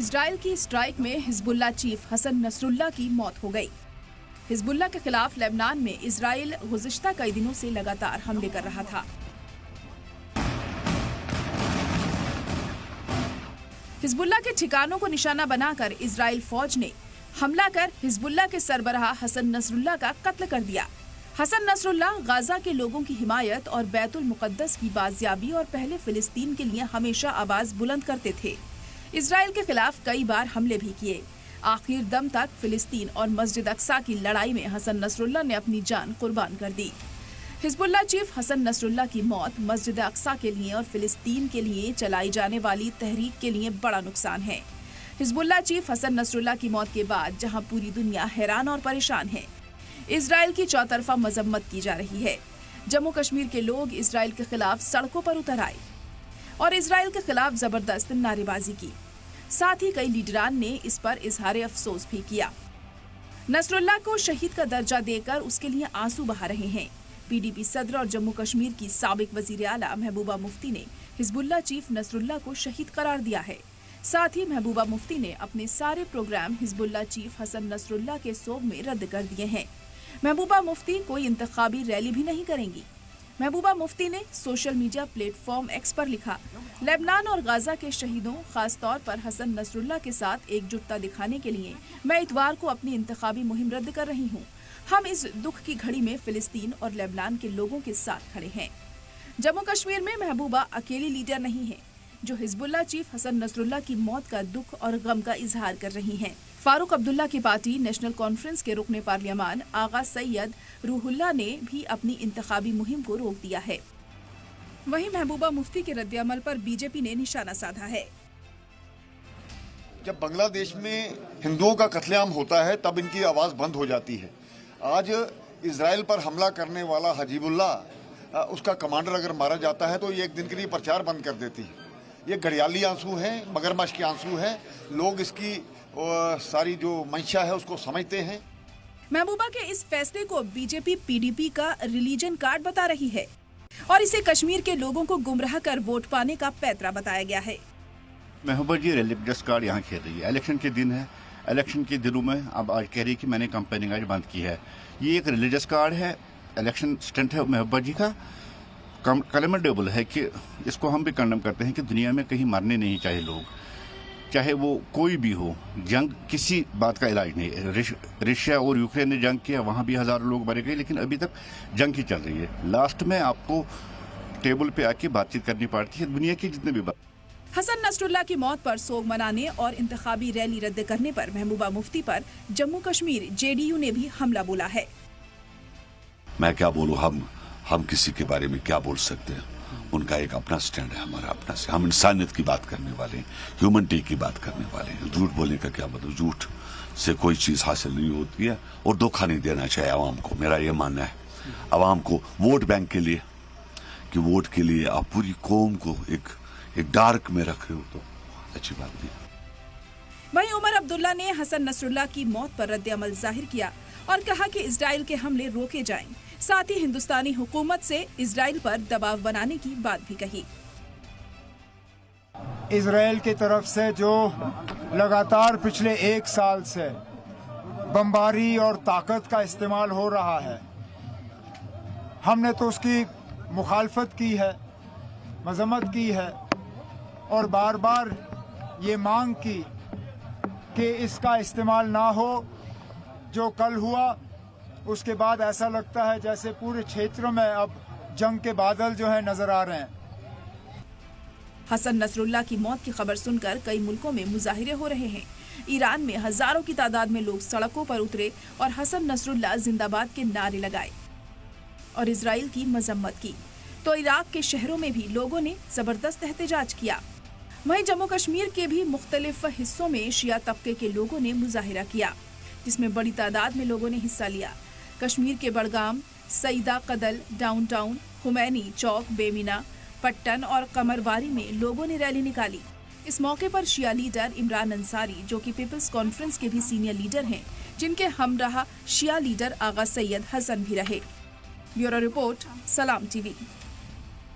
Israel की strike में Hezbollah chief Hassan Nasrallah की मौत हो गई। हिजबुल्लाह के खिलाफ लेबनान में इजराइल गुज़िश्ता कई दिनों से लगातार हमले कर रहा था। हिजबुल्लाह के ठिकानों को निशाना बनाकर इजराइल फौज ने हमला कर हिजबुल्लाह के सरबराह हसन नसरुल्लाह का कत्ल कर दिया। हसन नसरुल्लाह गाजा के लोगों की हिमायत और बैतुल मुक़द्दस की बाजियाबी और पहले फिलिस्तीन के लिए हमेशा आवाज बुलंद करते थे। इजराइल के खिलाफ कई बार हमले भी किए। आखिर दम तक फिलिस्तीन और मस्जिद अक्सा की लड़ाई में हसन नसरुल्लाह ने अपनी जान कुर्बान कर दी। हिजबुल्लाह चीफ हसन नसरुल्लाह की मौत मस्जिद अक्सा के लिए और फिलिस्तीन के लिए चलाई जाने वाली तहरीक के लिए बड़ा नुकसान है। हिजबुल्लाह चीफ हसन नसरुल्लाह की मौत के बाद जहां पूरी दुनिया हैरान और परेशान है, इजराइल की चौतरफा मजम्मत की जा रही है। जम्मू कश्मीर के लोग इजराइल के खिलाफ सड़कों पर उतर आए और इजराइल के खिलाफ जबरदस्त नारेबाजी की। साथ ही कई लीडरान ने इस पर इजहार अफसोस भी किया। नसरुल्लाह को शहीद का दर्जा देकर उसके लिए आंसू बहा रहे हैं। पीडीपी सदर और जम्मू कश्मीर की साबिक वजीर आला महबूबा मुफ्ती ने हिजबुल्लाह चीफ नसरुल्लाह को शहीद करार दिया है। साथ ही महबूबा मुफ्ती ने अपने सारे programme Hezbollah chief Hassan Nasrallah के सोग में रद्द कर दिए हैं। महबूबा मुफ्ती कोई इंतखाबी रैली भी नहीं करेंगी। महबूबा मुफ्ती ने सोशल मीडिया प्लेटफॉर्म एक्स पर लिखा, लेबनान और गाजा के शहीदों, खास तौर पर हसन नसरुल्लाह के साथ एकजुटता दिखाने के लिए मैं इतवार को अपनी इंतखाबी मुहिम रद्द कर रही हूँ। हम इस दुख की घड़ी में फिलिस्तीन और लेबनान के लोगों के साथ खड़े हैं। जम्मू कश्मीर में महबूबा अकेली लीडर नहीं है जो हिजबुल्लाह चीफ हसन नसरुल्लाह की मौत का दुख और गम का इजहार कर रही हैं। फारूक अब्दुल्ला की पार्टी नेशनल कॉन्फ्रेंस के रुकने पार्लियामान आगा सैयद रूहुल्लाह ने भी अपनी इंतखाबी मुहिम को रोक दिया है। वहीं महबूबा मुफ्ती के रद्द-ए-अमल पर बीजेपी ने निशाना साधा है। जब बांग्लादेश में हिंदुओं का कत्लेआम होता है तब इनकी आवाज़ बंद हो जाती है। आज इजराइल पर हमला करने वाला हजीबुल्लाह, उसका कमांडर अगर मारा जाता है तो ये एक दिन के लिए प्रचार बंद कर देती है। ये घड़ियाली आंसू हैं, मगरमच्छ के आंसू हैं। लोग इसकी सारी जो मंशा है उसको समझते हैं। महबूबा के इस फैसले को बीजेपी पीडीपी का रिलीजन कार्ड बता रही है और इसे कश्मीर के लोगों को गुमराह कर वोट पाने का पैतरा बताया गया है। महबूबा जी रिलीजियस कार्ड यहाँ खेल रही है। इलेक्शन के दिन है, इलेक्शन के दिनों में अब आज कह रही कि मैंने कैंपेनिंग आज बंद की है। ये एक रिलीजियस कार्ड है, इलेक्शन स्टंट है महबूबा जी का। कमेंडेबल है कि इसको हम भी कंडेम करते हैं कि दुनिया में कहीं मरने नहीं चाहिए लोग, चाहे वो कोई भी हो। जंग किसी बात का इलाज नहीं है। रशिया और यूक्रेन ने जंग किया, वहाँ भी हजारों लोग मरे गए, लेकिन अभी तक जंग ही चल रही है। लास्ट में आपको टेबल पे आके बातचीत करनी पड़ती है दुनिया की जितने भी बात। हसन नसरुल्लाह की मौत पर सोग मनाने और इंतखाबी रैली रद्द करने पर महबूबा मुफ्ती पर जम्मू कश्मीर जेडीयू ने भी हमला बोला है। मैं क्या बोलूँ, हम किसी के बारे में क्या बोल सकते हैं। उनका एक अपना स्टैंड है, हमारा अपना से। हम इंसानियत की बात करने वाले हैं, ह्यूमनिटी की बात करने वाले हैं। झूठ बोलने का क्या मतलब, झूठ से कोई चीज़ हासिल नहीं होती है और धोखा नहीं देना चाहिए आवाम को। मेरा ये मानना है आवाम को वोट बैंक के लिए, कि वोट के लिए आप पूरी कौम को एक डार्क में रख रहे हो तो अच्छी बात नहीं। वहीं उमर अब्दुल्ला ने हसन नसरुल्लाह की मौत पर रद्द अमल जाहिर किया और कहा कि इजराइल के हमले रोके जाएं। साथ ही हिंदुस्तानी हुकूमत से इजराइल पर दबाव बनाने की बात भी कही। इजराइल की तरफ से जो लगातार पिछले 1 साल से बमबारी और ताकत का इस्तेमाल हो रहा है, हमने तो उसकी मुखालफत की है, मजम्मत की है और बार बार ये मांग की कि इसका इस्तेमाल ना हो। जो कल हुआ उसके बाद ऐसा लगता है जैसे पूरे क्षेत्र में अब जंग के बादल जो है नजर आ रहे हैं। हसन नसरुल्लाह की मौत की खबर सुनकर कई मुल्कों में मुजाहिरे हो रहे हैं। ईरान में हजारों की तादाद में लोग सड़कों पर उतरे और हसन नसरुल्लाह जिंदाबाद के नारे लगाए और इजराइल की मजम्मत की। तो इराक के शहरों में भी लोगों ने जबरदस्त एहतजाज किया। वहीं जम्मू कश्मीर के भी मुख्तलिफ हिस्सों में शिया तबके के लोगों ने मुजाहिरा किया, जिसमें बड़ी तादाद में लोगों ने हिस्सा लिया। कश्मीर के बड़गाम, सईदा कदल, डाउनटाउन, हुमैनी चौक, बेमिना, पट्टन और कमरवारी में लोगों ने रैली निकाली। इस मौके पर शिया लीडर इमरान अंसारी, जो कि पीपल्स कॉन्फ्रेंस के भी सीनियर लीडर हैं, जिनके हमराह शिया लीडर आगा सैयद हसन भी रहे। ब्यूरो रिपोर्ट, सलाम टीवी।